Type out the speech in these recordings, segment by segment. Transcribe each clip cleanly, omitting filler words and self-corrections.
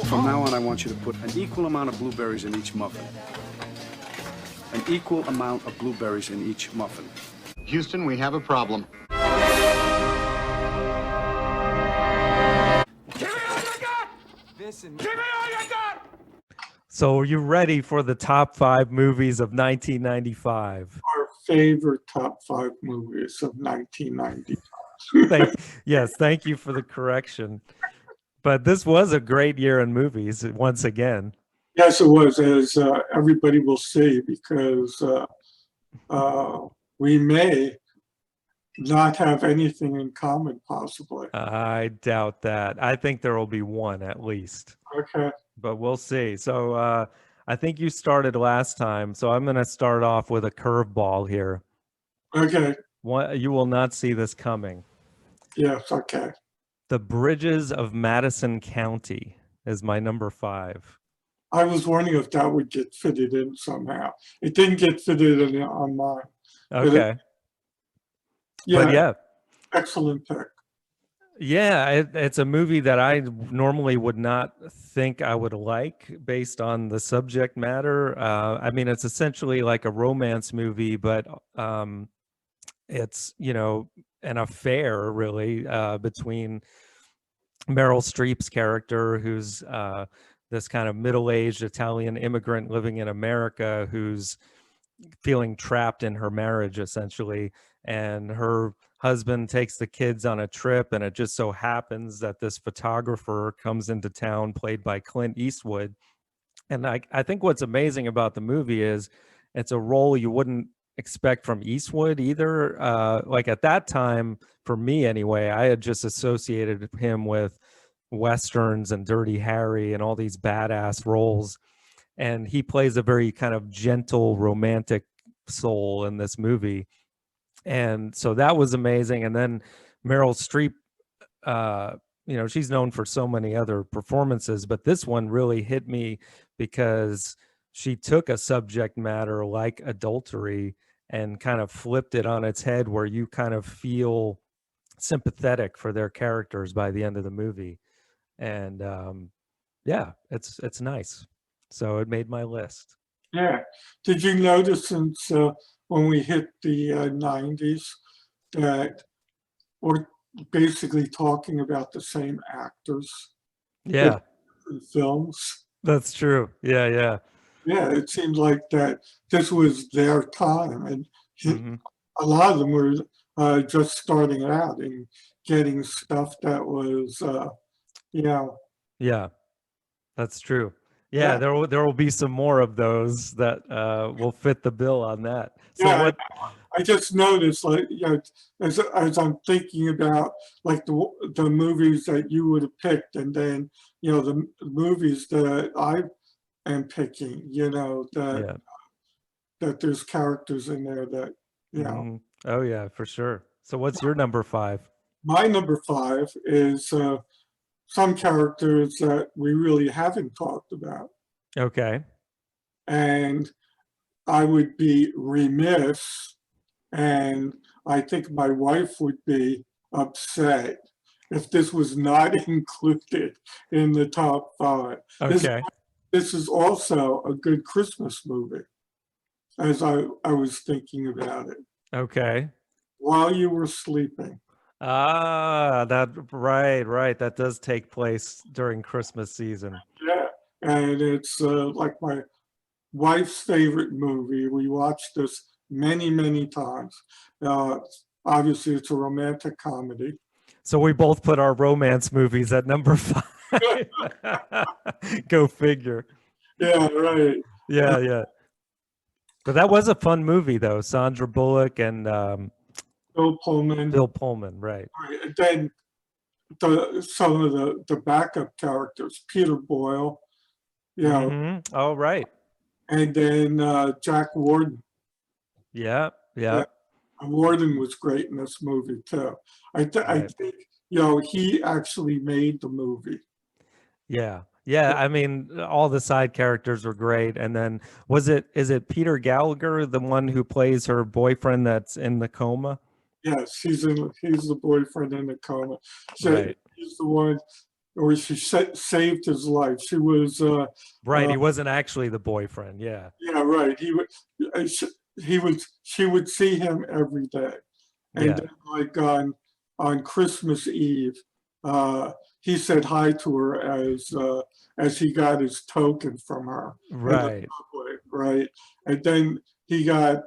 From now on, I want you to put an equal amount of blueberries in each muffin. An equal amount of blueberries in each muffin. Houston, we have a problem. Give me all you got! Give me all you got! So are you ready for the top 5 movies of 1995? Our favorite top 5 movies of 1990. Yes, thank you for the correction. But this was a great year in movies once again. Yes, it was, as everybody will see, because we may not have anything in common, possibly. I doubt that. I think there will be one at least. Okay. But we'll see. So I think you started last time, so I'm going to start off with a curveball here. Okay. You will not see this coming. Yes, okay. The Bridges of Madison County is my number 5. I was wondering if that would get fitted in somehow. It didn't get fitted in on mine. Okay. Yeah, yeah. Excellent pick. Yeah, it's a movie that I normally would not think I would like based on the subject matter. I mean, it's essentially like a romance movie, but it's, an affair really between Meryl Streep's character, who's this kind of middle-aged Italian immigrant living in America who's feeling trapped in her marriage, essentially, and her husband takes the kids on a trip, and it just so happens that this photographer comes into town, played by Clint Eastwood. And I think what's amazing about the movie is it's a role you wouldn't expect from Eastwood either. Like at that time, for me anyway, I had just associated him with Westerns and Dirty Harry and all these badass roles. And he plays a very kind of gentle, romantic soul in this movie. And so that was amazing. And then Meryl Streep, she's known for so many other performances, but this one really hit me because she took a subject matter like adultery and kind of flipped it on its head, where you kind of feel sympathetic for their characters by the end of the movie. And it's nice. So it made my list. Yeah. Did you notice since when we hit the 90s that we're basically talking about the same actors? Yeah. In films. That's true. Yeah. Yeah, it seemed like that this was their time. And a lot of them were just starting out and getting stuff that was, Yeah, that's true. Yeah, there will be some more of those that will fit the bill on that. So yeah, I just noticed, like, as I'm thinking about like the movies that you would have picked, and then the movies that I am picking, that there's characters in there that Oh yeah, for sure. So what's your number 5? My number 5 is some characters that we really haven't talked about. Okay. And I would be remiss, and I think my wife would be upset if this was not included in the top 5. Okay. This is also a good Christmas movie, as I was thinking about it. Okay. While You Were Sleeping. Right. That does take place during Christmas season. Yeah, and it's like my wife's favorite movie. We watched this many, many times. Obviously, it's a romantic comedy. So we both put our romance movies at number 5. Go figure. Yeah, right. Yeah. But that was a fun movie, though. Sandra Bullock and Bill Pullman. Right. And then some of the backup characters, Peter Boyle. Oh, right. And then Jack Warden. Yeah. Warden was great in this movie too. I think he actually made the movie. Yeah. I mean, all the side characters were great. And then is it Peter Gallagher, the one who plays her boyfriend that's in the coma? Yes, he's the boyfriend in the coma. So right. He's the one or she saved his life. She was Right. He wasn't actually the boyfriend. Yeah. yeah, right. She would see him every day, and Yeah. then, like on Christmas Eve, he said hi to her as he got his token from her in the Right. subway, right? And then he got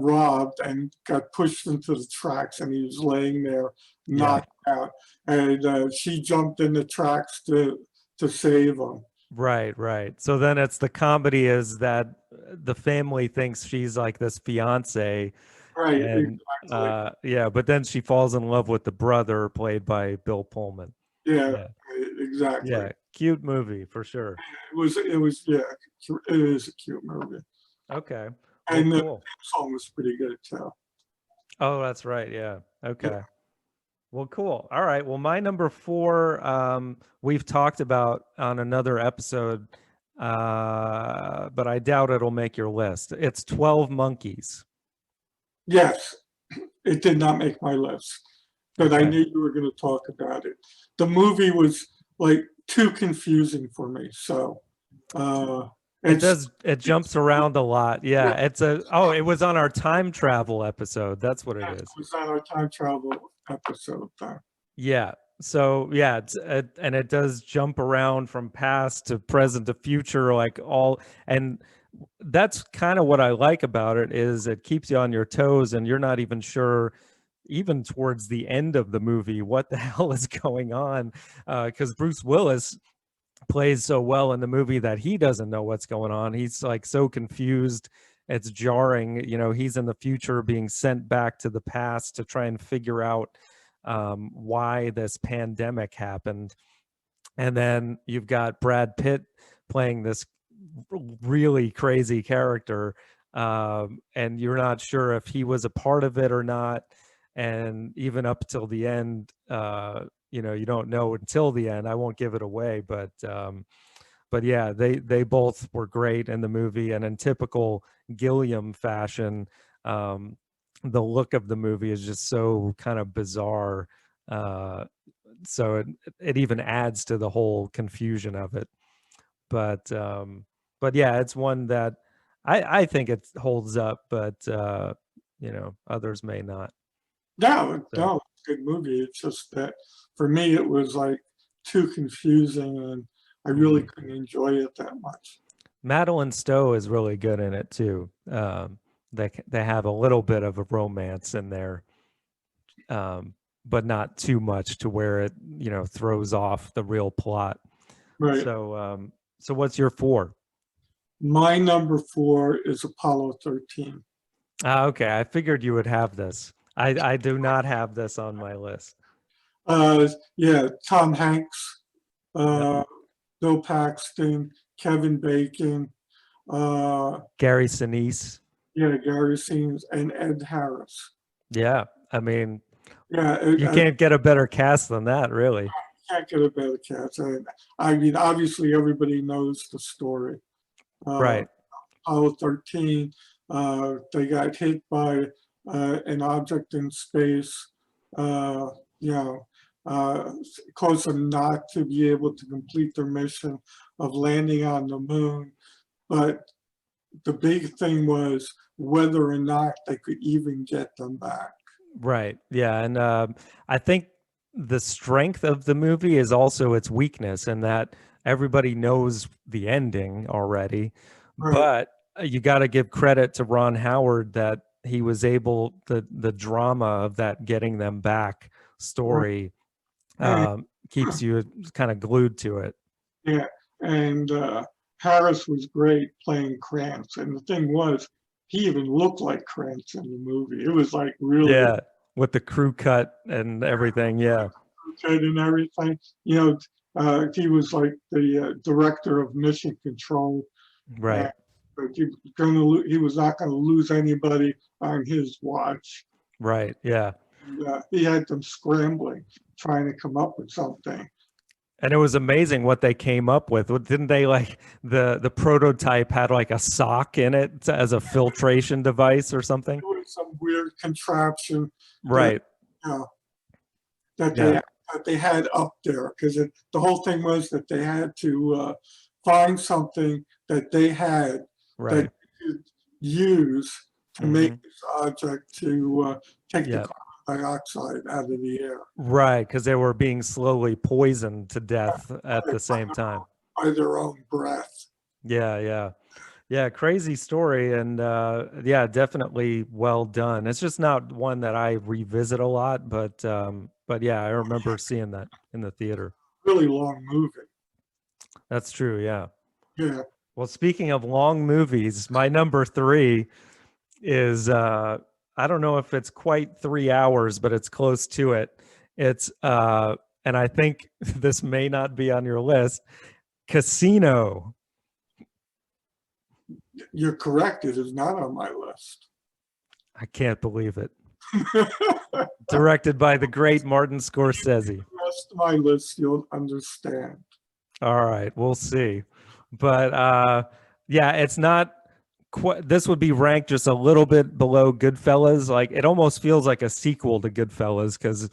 robbed and got pushed into the tracks, and he was laying there Yeah. knocked out, and she jumped in the tracks to save him. Right, right. So then it's the comedy is that the family thinks she's like this fiance, Right, and exactly. yeah, but then she falls in love with the brother played by Bill Pullman. Yeah, Yeah. exactly. Yeah, cute movie for sure. Yeah, it is a cute movie. Okay. Well, And the cool. song was pretty good too. Oh, that's right. Yeah. Yeah. Okay. Well, cool. All right. Well, my number 4, we've talked about on another episode, but I doubt it'll make your list. It's 12 Monkeys. Yes, it did not make my list, but I Okay. knew you were going to talk about it. The movie was like too confusing for me, so It jumps around a lot. Yeah. It was on our time travel episode. That's what it it is. was on our time travel episode. Yeah. So yeah, and it does jump around from past to present to future, like all, and that's kind of what I like about it is it keeps you on your toes, and you're not even sure, even towards the end of the movie, what the hell is going on, because Bruce Willis plays so well in the movie that he doesn't know what's going on. He's like so confused. It's jarring. He's in the future being sent back to the past to try and figure out why this pandemic happened. And then you've got Brad Pitt playing this really crazy character, and you're not sure if he was a part of it or not. And even up till the end, you don't know until the end. I won't give it away, but yeah, they both were great in the movie, and in typical Gilliam fashion, the look of the movie is just so kind of bizarre. So it even adds to the whole confusion of it. But yeah, it's one that I think it holds up, but others may not. No, So it's a good movie. It's just that for me, it was like too confusing, and I really couldn't enjoy it that much. Madeline Stowe is really good in it too. They have a little bit of a romance in there, but not too much to where it throws off the real plot. Right. So what's your 4? My number 4 is Apollo 13. Okay, I figured you would have this. I do not have this on my list. Yeah, Tom Hanks, Yep. Bill Paxton, Kevin Bacon, Gary Sinise. yeah, Gary Sinise, and Ed Harris. Yeah, I mean, Yeah, you can't get a better cast than that, really. can't get a better cast. I mean, obviously, everybody knows the story. Right. Apollo 13, they got hit by an object in space, caused them not to be able to complete their mission of landing on the moon. But the big thing was whether or not they could even get them back. Right. Yeah, and I think the strength of the movie is also its weakness, in that everybody knows the ending already. Right. But you got to give credit to Ron Howard that he was able, the drama of that getting them back story keeps you kind of glued to it. Yeah, and Harris was great playing Krantz, and the thing was, he even looked like Krantz in the movie. It was like really, Yeah, with the crew cut and everything. Yeah, good and everything. He was like the director of Mission Control. right. But he was not going to lose anybody on his watch. Right. Yeah. And, he had them scrambling, trying to come up with something. And it was amazing what they came up with. Didn't they, like, the prototype had like a sock in it as a filtration device or something? It was some weird contraption. Right. That they that they had up there, because the whole thing was that they had to find something that they had that Right. you could use to make Mhm. this object to take the Yeah. carbon dioxide out of the air Right, because they were being slowly poisoned to death at the same time. by their own breath. Yeah, yeah. Yeah, crazy story, and yeah, definitely well done. It's just not one that I revisit a lot, but yeah, I remember seeing that in the theater. Really long movie. That's true, yeah. Yeah. Well, speaking of long movies, my number 3 is I don't know if it's quite 3 hours, but it's close to it. It's and I think this may not be on your list, Casino. You're correct. It is not on my list. I can't believe it. Directed by the great Martin Scorsese. The rest of my list, you'll understand. All right, we'll see. But yeah, it's not quite, this would be ranked just a little bit below Goodfellas. Like it almost feels like a sequel to Goodfellas because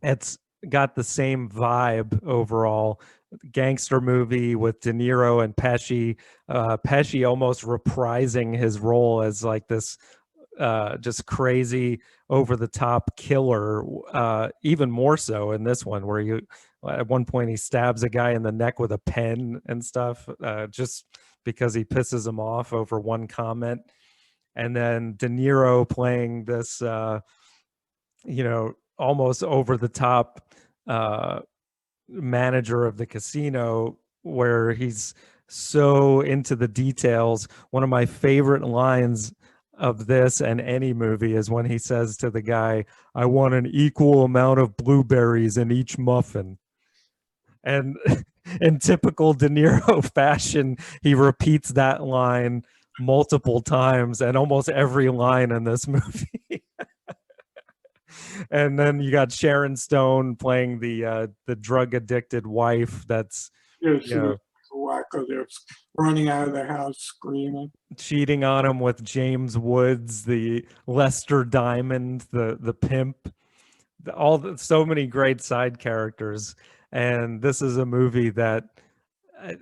it's got the same vibe overall. Gangster movie with De Niro and Pesci. Pesci almost reprising his role as like this just crazy over the top killer, even more so in this one where you at one point he stabs a guy in the neck with a pen and stuff, just because he pisses him off over one comment. And then De Niro playing this almost over the top manager of the casino where he's so into the details. One of my favorite lines of this and any movie is when he says to the guy, "I want an equal amount of blueberries in each muffin." And in typical De Niro fashion, he repeats that line multiple times, and almost every line in this movie. And then you got Sharon Stone playing the drug addicted wife that's Yeah, you know wacko. They're running out of the house screaming. cheating on him with James Woods, the Lester Diamond, the pimp, so many great side characters. And this is a movie that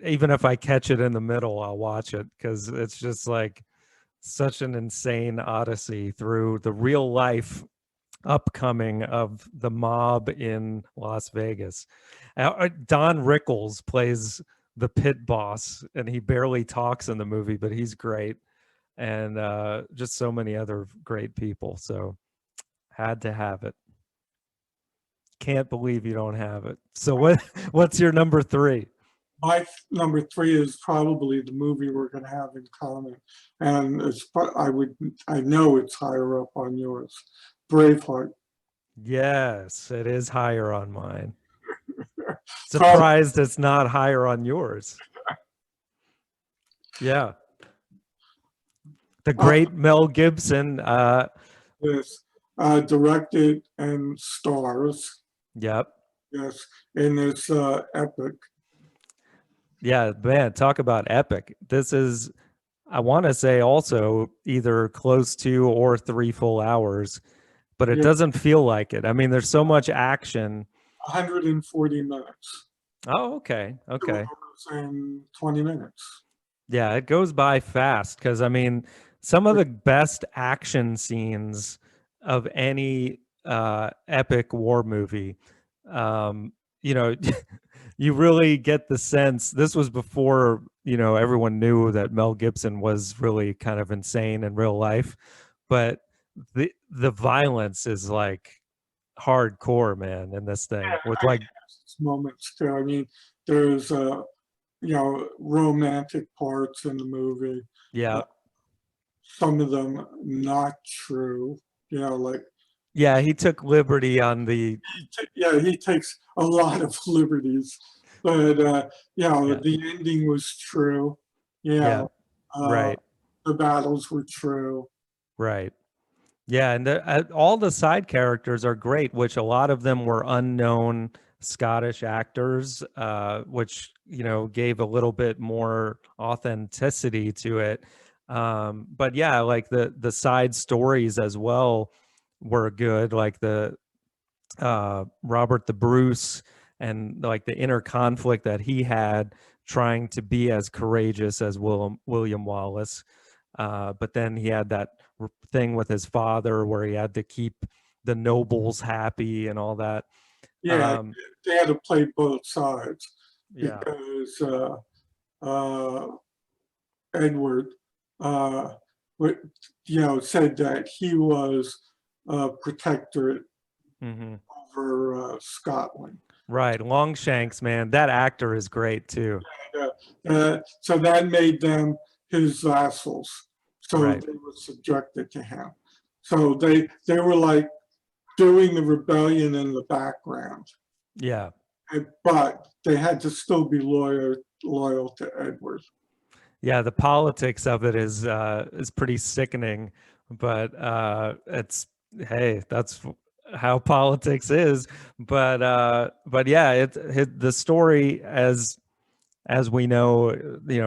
even if I catch it in the middle, I'll watch it because it's just like such an insane odyssey through the real life upcoming of the mob in Las Vegas. Don Rickles plays the pit boss, and he barely talks in the movie, but he's great, and just so many other great people. So had to have it. Can't believe you don't have it. So what's your number 3? My number 3 is probably the movie we're going to have in common, and I know it's higher up on yours. Braveheart. Yes, it is higher on mine. Probably Surprised it's not higher on yours. Yeah. The great Mel Gibson. this directed and stars. Yep. Yes, in this epic. Yeah, man, talk about epic. This is, I want to say also either close to or 3 full hours, but it Yeah, doesn't feel like it. I mean, there's so much action. 140 minutes. Oh, okay. 2 Okay. hours and 20 minutes. Yeah, it goes by fast because I mean, some of the best action scenes of any epic war movie, you know, you really get the sense this was before, everyone knew that Mel Gibson was really kind of insane in real life, but the violence is like hardcore, man, in this thing with like Moments too. I mean, there's romantic parts in the movie. yeah. Some of them not true. Like Yeah, he took liberty on the yeah, he takes a lot of liberties, but yeah, the ending was true. yeah, Yeah, uh, right, the battles were true. right. Yeah, and all the side characters are great, which a lot of them were unknown Scottish actors, which gave a little bit more authenticity to it. But yeah, like the side stories as well were good. Like Robert the Bruce, and like the inner conflict that he had trying to be as courageous as William Wallace. But then he had that thing with his father where he had to keep the nobles happy and all that. Yeah, they had to play both sides Yeah. because uh, Edward, what said that he was protectorate Hmm. over Scotland. Right. Longshanks, man. That actor is great too. So that made them his vassals. So Right. they were subjected to him. So they were like doing the rebellion in the background, Yeah. but they had to still be loyal to Edward. Yeah, the politics of it is pretty sickening, but it's, hey, that's how politics is. But yeah, the story, as we know,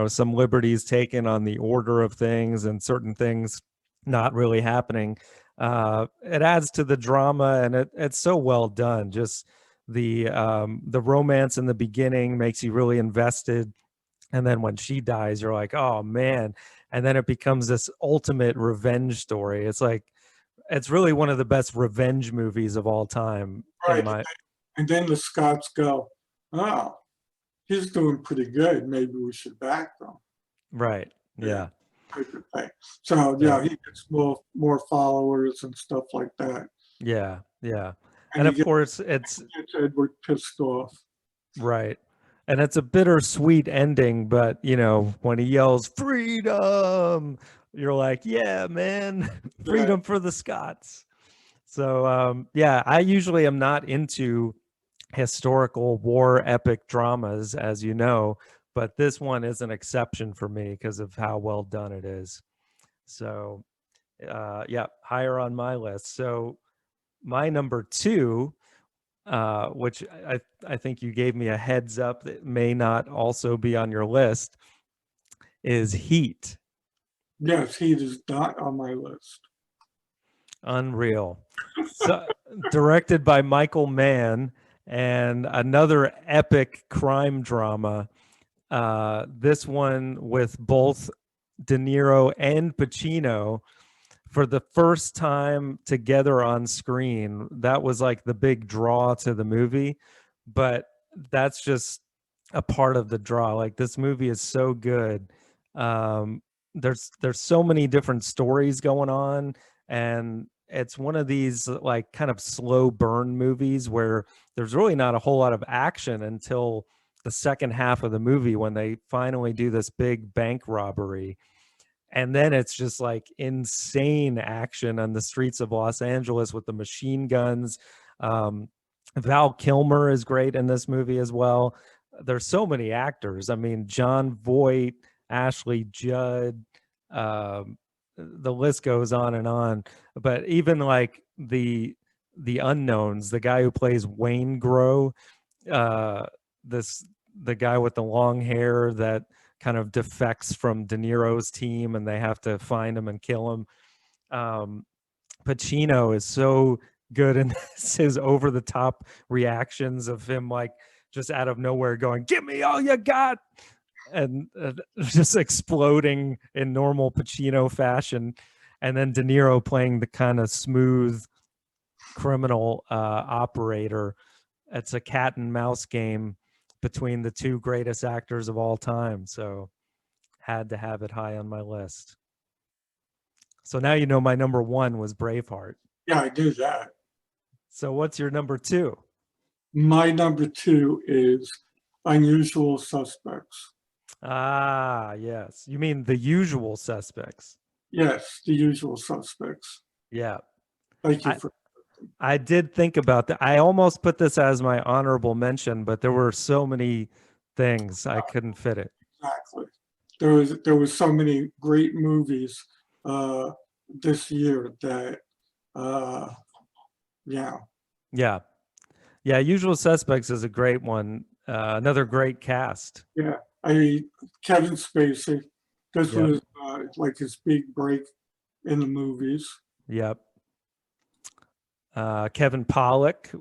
some liberties taken on the order of things and certain things not really happening. It adds to the drama, and it's so well done. Just the romance in the beginning makes you really invested, and then when she dies, you're like, oh man. And then it becomes this ultimate revenge story. It's really one of the best revenge movies of all time in Right. my. And then the Scots go, oh, he's doing pretty good. Maybe we should back them. Right. Yeah. Type of thing. So Yeah. he gets more followers and stuff like that. Yeah. Yeah. And And of course it's gets Edward pissed off. right. And it's a bittersweet ending, but when he yells freedom, you're like, yeah, man, freedom for the Scots. So yeah, I usually am not into historical war epic dramas, as you know, but this one is an exception for me because of how well done it is. So yeah, higher on my list. So my number two, which I think you gave me a heads up that may not also be on your list, is Heat. Yes, Heat is not on my list. Unreal. So, directed by Michael Mann, and another epic crime drama. This one with both De Niro and Pacino for the first time together on screen. That was like the big draw to the movie, but that's just a part of the draw. Like, this movie is so good. Um, there's so many different stories going on, and it's one of these like kind of slow burn movies where there's really not a whole lot of action until the second half of the movie when they finally do this big bank robbery. And then it's just like insane action on the streets of Los Angeles with the machine guns. Val Kilmer is great in this movie as well. There's so many actors. I mean, Jon Voight, Ashley Judd, the list goes on and on. But even like the unknowns, the guy who plays Wayne Grow, the guy with the long hair that kind of defects from De Niro's team, and they have to find him and kill him. Pacino is so good in this, his over the top reactions of him like just out of nowhere going, "Give me all you got," and just exploding in normal Pacino fashion, and then De Niro playing the kind of smooth criminal operator. It's a cat and mouse game between the two greatest actors of all time. So had to have it high on my list. So now you know my number one was Braveheart. Yeah, I do that. So what's your number two? My number two is Unusual Suspects. Ah, yes. You mean The Usual Suspects? Yes, The Usual Suspects. Yeah. Thank you for. I did think about that. I almost put this as my honorable mention, but there were so many things I couldn't fit it. Exactly. There was so many great movies this year that yeah. Yeah, Usual Suspects is a great one. Another great cast. Yeah, Kevin Spacey. This was like his big break in the movies. Yep. Kevin Pollak,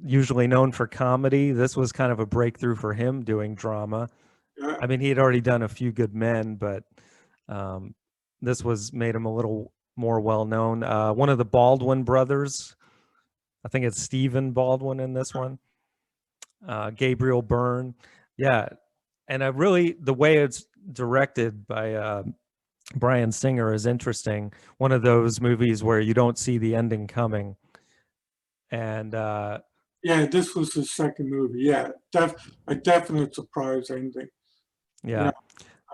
usually known for comedy. This was kind of a breakthrough for him doing drama. Yeah. I mean, he had already done A Few Good Men, but this was made him a little more well known. One of the Baldwin brothers, I think it's Stephen Baldwin in this one. Gabriel Byrne, yeah, and I really the way it's directed by Bryan Singer is interesting. One of those movies where you don't see the ending coming, and Yeah, this was his second movie. Yeah, a definite surprise ending. yeah,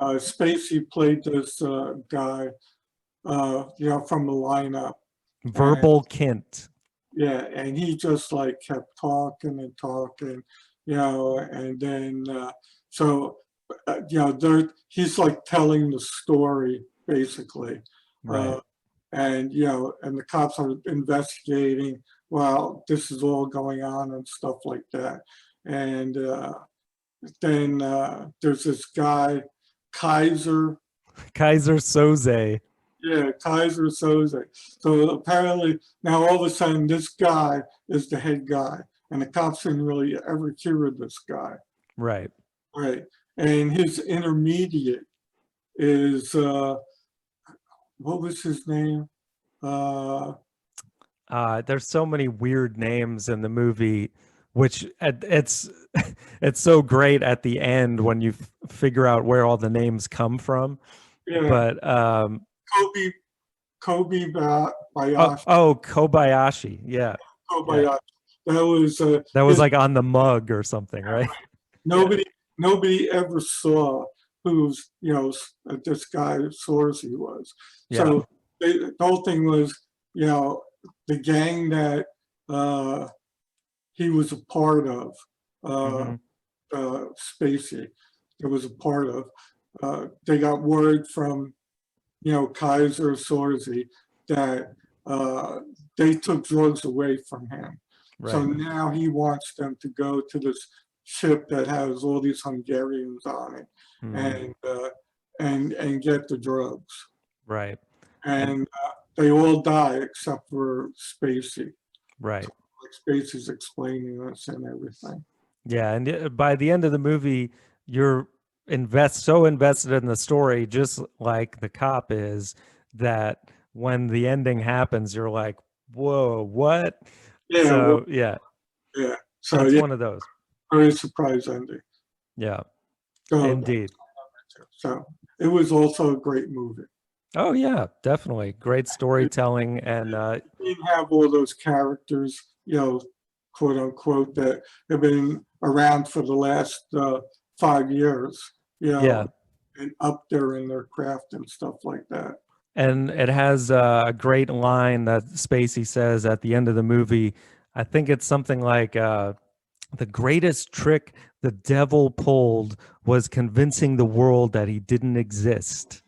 Spacey played this guy, from the lineup. Verbal Kint. Yeah, and he just like kept talking and talking, and then he's like telling the story basically, Right. and and the cops are investigating while this is all going on and stuff like that, and then there's this guy, Kaiser. Kaiser Soze. Yeah, Kaiser Soze. So apparently now all of a sudden this guy is the head guy, and the cops didn't really ever hear of this guy, Right. right? And his intermediate is what was his name? There's so many weird names in the movie, which it's it's so great at the end when you figure out where all the names come from. Yeah, But Bayashi. Kobayashi, yeah, Kobayashi. That was that was his, like on the mug or something, right? nobody ever saw who's this guy Sorsey was. Yeah. So the whole thing was the gang that he was a part of, Mhm. Spacey, that was a part of. They got word from Kaiser Sorsey that they took drugs away from him. So Right. now he wants them to go to this ship that has all these Hungarians on it, Mhm. and get the drugs. Right. And they all die except for Spacey. Right. Like Spacey's explaining this and everything. Yeah, and by the end of the movie, you're so invested in the story, just like the cop is, that when the ending happens, you're like, "Whoa, what?" Yeah, well, So yeah, yeah. So it's yeah, one of those. very surprise ending. Yeah, So, indeed. so it was also a great movie. Oh yeah, definitely great storytelling, and It didn't have all those characters, quote unquote, that have been around for the last 5 years, yeah, and up there in their craft and stuff like that. and it has a great line that Spacey says at the end of the movie. I think it's something like, "The greatest trick the devil pulled was convincing the world that he didn't exist."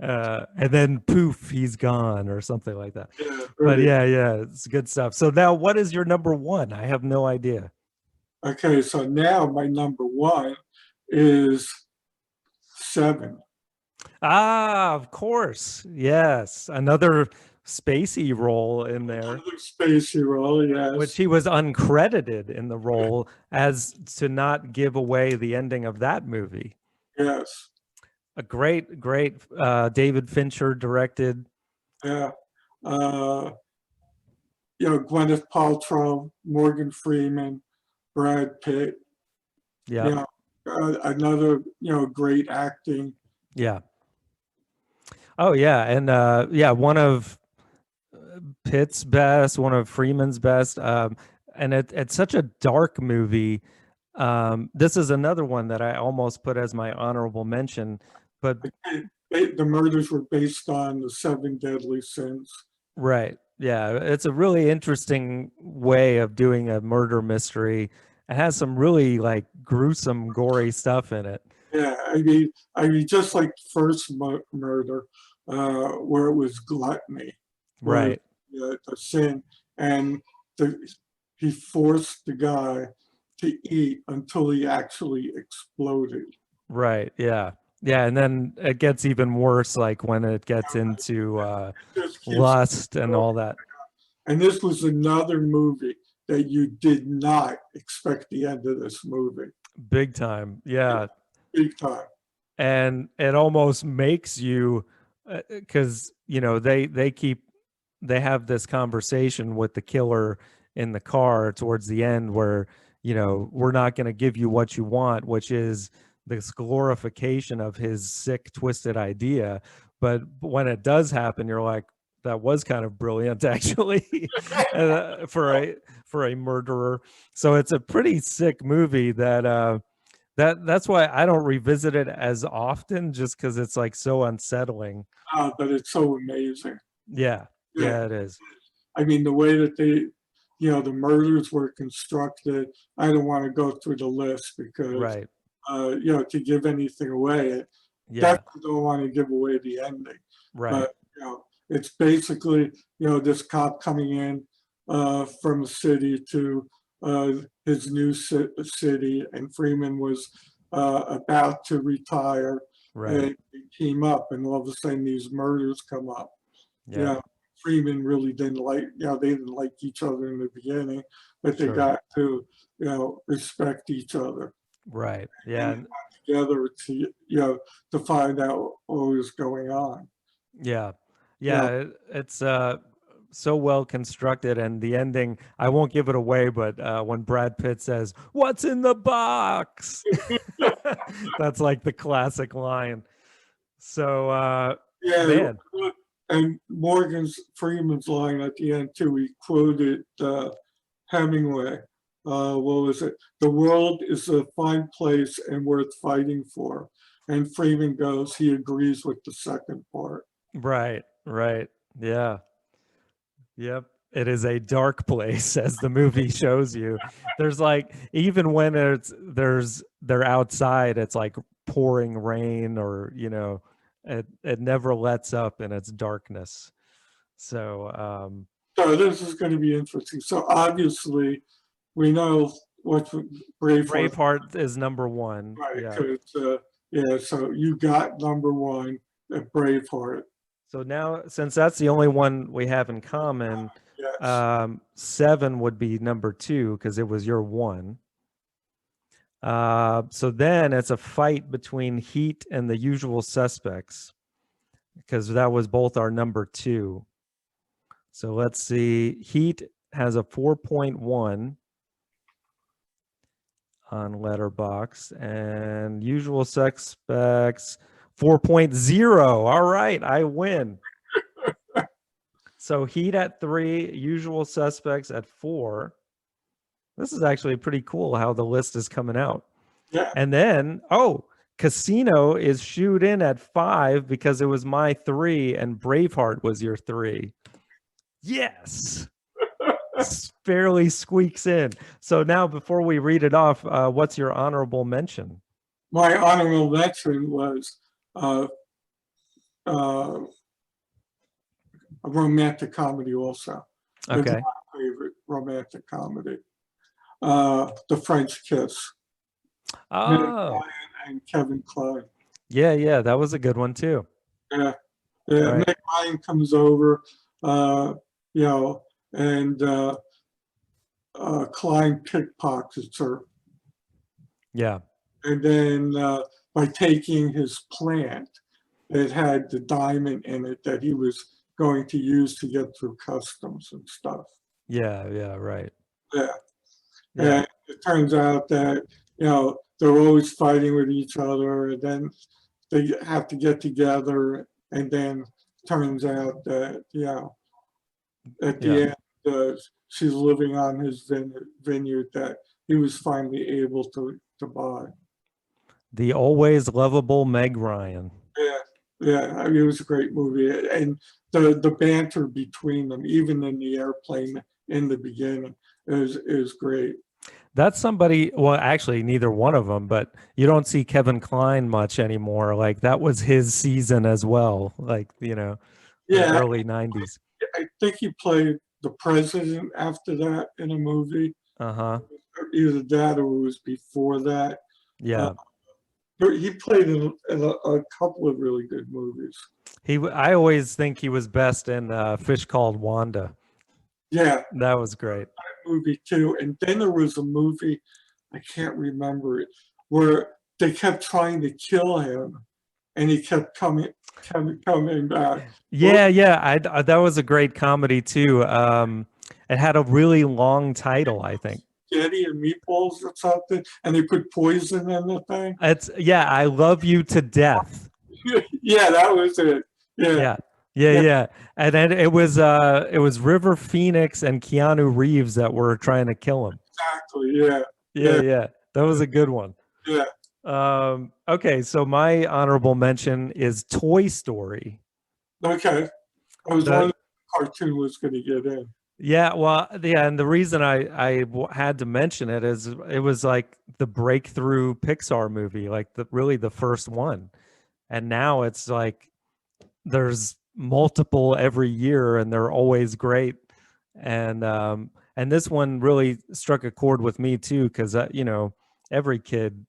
And then poof, he's gone, or something like that. Yeah, But really. yeah, it's good stuff. So now, what is your number one? I have no idea. Okay, so now my number one is Seven. Ah, of course. Yes. Another Spacey role in there, Another Spacey role, which yes, he was uncredited in the role as to not give away the ending of that movie. yes, A great David Fincher directed. yeah. Uh, Gwyneth Paltrow, Morgan Freeman, Brad Pitt, Yeah. you know, another, great acting. Yeah. Oh yeah, and yeah, one of Pitt's best, one of Freeman's best, and it's such a dark movie. This is another one that I almost put as my honorable mention, but The murders were based on the seven deadly sins. right, yeah, it's a really interesting way of doing a murder mystery. It has some really like gruesome, gory stuff in it. Yeah, I mean, just like first murder, where it was gluttony, was Right, the sin, and the, he forced the guy to eat until he actually exploded. right, yeah. Yeah, and then it gets even worse, like when it gets into Just keeps lust and all that. And this was another movie that you did not expect the end of this movie. Big time. Yeah. Big time. And it almost makes you, because they have this conversation with the killer in the car towards the end where, we're not going to give you what you want, which is this glorification of his sick, twisted idea. But when it does happen, you're like, that was kind of brilliant, actually, for a murderer. So it's a pretty sick movie that's why I don't revisit it as often, just because it's like so unsettling. But it's so amazing. Yeah, yeah, it is. I mean, the way that the murders were constructed, I don't want to go through the list because, Right. To give anything away, Yeah. definitely don't want to give away the ending. Right. But, it's basically, this cop coming in from a city to his new city, and Freeman was about to retire. Right. And they team up, and all of a sudden these murders come up. Yeah. Freeman really didn't like, they didn't like each other in the beginning, but they Sure. got to, respect each other. Right. Yeah. And together to find out what was going on. Yeah. Yeah. It's so well constructed, and the ending, I won't give it away, but when Brad Pitt says, "What's in the box?" That's like the classic line. So man. And Freeman's line at the end too, he quoted Hemingway. What was it? "The world is a fine place and worth fighting for." And Freeman goes, he agrees with the second part. Right. Yeah. Yep. It is a dark place, as the movie shows you. There's like, even when they're outside, it's like pouring rain, or it never lets up in its darkness. So So this is going to be interesting. So obviously, we know what Braveheart is number one. Right. Yeah. So you got number one at Braveheart. So now, since that's the only one we have in common, Yes. 7 would be number 2 because it was your 1. So then it's a fight between Heat and The Usual Suspects, because that was both our number 2. So let's see. Heat has a 4.1 on Letterboxd, and Usual Suspects 4.0. All right, I win. So Heat at 3, Usual Suspects at 4. This is actually pretty cool how the list is coming out. Yeah. And then, Casino is shooed in at 5 because it was my 3 and Braveheart was your 3. Yes. Fairly squeaks in. So now, before we read it off, what's your honorable mention? My honorable mention was a romantic comedy also. Okay. It's my favorite romantic comedy. The French Kiss. Oh. And Kevin Kline. Yeah, that was a good one too. Yeah. Right. Meg Ryan comes over, and Klein pickpockets her. Yeah. And then by taking his plant, it had the diamond in it that he was going to use to get through customs and stuff. Yeah, right. Yeah. And it turns out that, they're always fighting with each other, and then they have to get together, and then turns out that, at the end, she's living on his vineyard that he was finally able to buy. The always lovable Meg Ryan. Yeah, I mean, it was a great movie, and the banter between them, even in the airplane in the beginning, is great. That's somebody, well, actually, neither one of them, but you don't see Kevin Kline much anymore. Like, that was his season as well, like, the early 90s. I think he played the president after that in a movie. Uh-huh. Either that or it was before that. Yeah. He played in a couple of really good movies. I always think he was best in Fish Called Wanda. Yeah, That was great. movie too. And then there was a movie, I can't remember it, where they kept trying to kill him, and he kept coming back. Yeah. That was a great comedy too. It had a really long title, I think. Spaghetti and meatballs or something, and they put poison in the thing. It's I Love You to Death. Yeah, that was it. Yeah. Yeah. And then it was River Phoenix and Keanu Reeves that were trying to kill him. Exactly. Yeah. That was a good one. Yeah. Okay, so my honorable mention is Toy Story. Okay. I was wondering if the cartoon was going to get in. Yeah, well, and the reason I had to mention it is it was like the breakthrough Pixar movie, like really the first one. And now it's like there's multiple every year and they're always great. And this one really struck a chord with me too, because every kid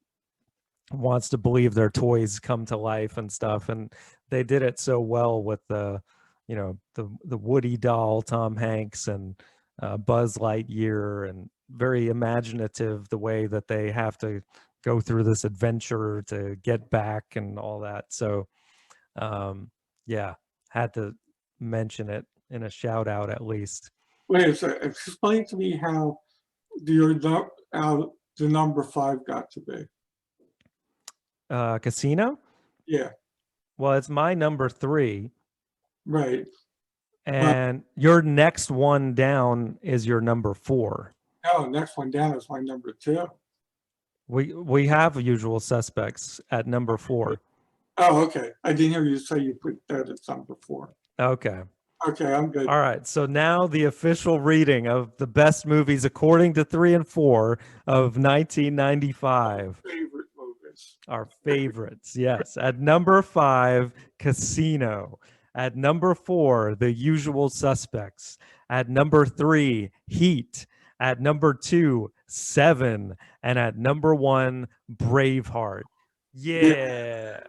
wants to believe their toys come to life and stuff, and they did it so well with the Woody doll, Tom Hanks, and Buzz Lightyear, and very imaginative the way that they have to go through this adventure to get back and all that. So yeah, had to mention it in a shout out at least. Wait a second. Explain to me how the number 5 got to be. Casino? Yeah. Well, it's my number 3. Right. And your next one down is your number 4. No, next one down is my number 2. We have Usual Suspects at number 4. Oh, okay. I didn't hear you say you put that at number 4. Okay. Okay, I'm good. All right. So now the official reading of the best movies according to 3 and 4 of 1995. Favorite movies. Our favorites, yes. At number 5, Casino. At number 4, The Usual Suspects. At number 3, Heat. At number 2, Seven. And at number 1, Braveheart. Yeah.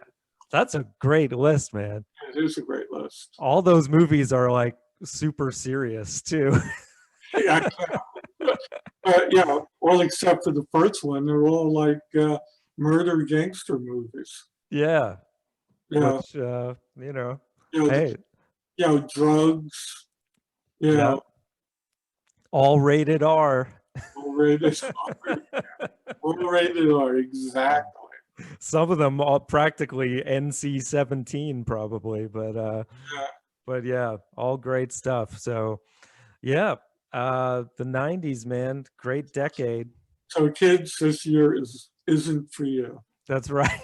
That's a great list, man. It is a great list. All those movies are like super serious too. Yeah, well, except for the first one, they're all like murder gangster movies. Yeah. Which, hey. Drugs. All rated R. All rated R. All rated R, exactly. Some of them all practically NC-17 probably, but yeah, all great stuff. So yeah, the 90s, man, great decade. So kids, this year isn't for you. That's right.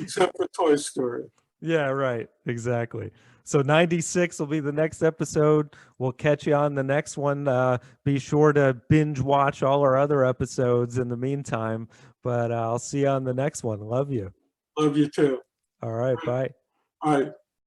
Except for Toy Story. Yeah, right. Exactly. So 96 will be the next episode. We'll catch you on the next one. Be sure to binge watch all our other episodes in the meantime. But I'll see you on the next one. Love you. Love you too. All right. Bye. All right.